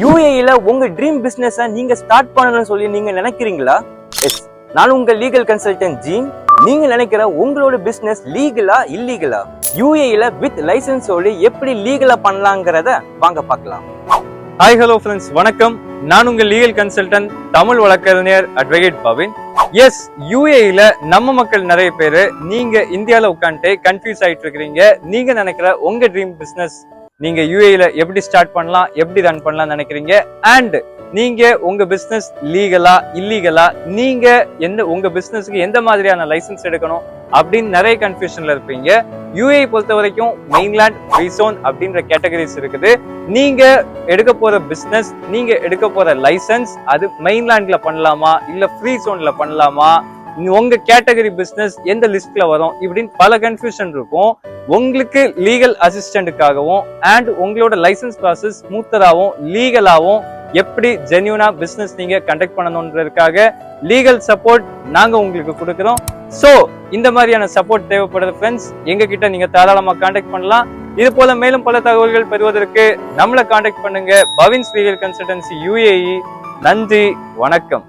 UAE உங்க dream business நீங்க start பண்ணணும்னு சொல்லி நீங்க நினைக்கிறீங்களா? எஸ், நான் உங்க லீகல் கன்சல்டன்ட் ஜீன். நீங்க நினைக்கிற உங்களோட பிசினஸ் லீகலா இல்லீகலா, UAE வித் லைசன்ஸோடு எப்படி லீகலா பண்ணலாங்கிறத வாங்க பார்க்கலாம். ஹாய் ஹலோ ஃப்ரெண்ட்ஸ், வணக்கம். நான் உங்க லீகல் கன்சல்டன்ட் தமிழ் வழக்கறிஞர் அட்வொகேட் பவின். எஸ், UAE நம்ம மக்கள் நிறைய பேரு நீங்க இந்தியால உட்காந்துட்டு கன்ஃபியூஸ் ஆயிட்டு இருக்கிறீங்க. நீங்க நினைக்கிற உங்க ட்ரீம் பிசினஸ் நீங்க UAE எப்படி ஸ்டார்ட் பண்ணலாம், எப்படி ரன் பண்ணலாம் நினைக்கிறீங்க. அண்ட் நீங்க உங்க பிசினஸ் லீகலா இல்லீகலா, நீங்க உங்க பிசினஸ்க்கு எந்த மாதிரியான லைசன்ஸ் எடுக்கணும் அப்படின்னு நிறைய கன்ஃபியூஷன்ல இருப்பீங்க. UAE பொறுத்த வரைக்கும் மெயின்லேண்ட், ஃப்ரீ ஜோன் அப்படின்ற கேட்டகரிஸ் இருக்குது. நீங்க எடுக்க போற பிசினஸ், நீங்க எடுக்க போற லைசன்ஸ் அது மெயின்லேண்ட்ல பண்ணலாமா இல்ல ஃப்ரீ ஜோன்ல பண்ணலாமா, உங்க கேட்டகரி பிசினஸ் எந்த லிஸ்ட்ல வரும், இப்படின்னு பல கன்ஃபியூஷன் இருக்கும். உங்களுக்கு லீகல் அசிஸ்டன்ட்டுக்காகவும் அண்ட் உங்களோட லைசன்ஸ் ப்ராசஸ் ஸ்மூத்தராகவும் லீகலாகவும் எப்படி ஜென்யூனா பிசினஸ் நீங்க கண்டக்ட் பண்ணணும்ன்றதுக்காக லீகல் சப்போர்ட் நாங்க உங்களுக்கு கொடுக்கிறோம். சோ இந்த மாதிரியான சப்போர்ட் தேவைப்படுற ஃப்ரெண்ட்ஸ் எங்க கிட்ட நீங்க தாராளமா கான்டாக்ட் பண்ணலாம். இது போல மேலும் பல தகவல்கள் பெறுவதற்கு நம்மளை கான்டாக்ட் பண்ணுங்க. பவின்ஸ் லீகல் கன்சல்டன்சி UAE. நன்றி, வணக்கம்.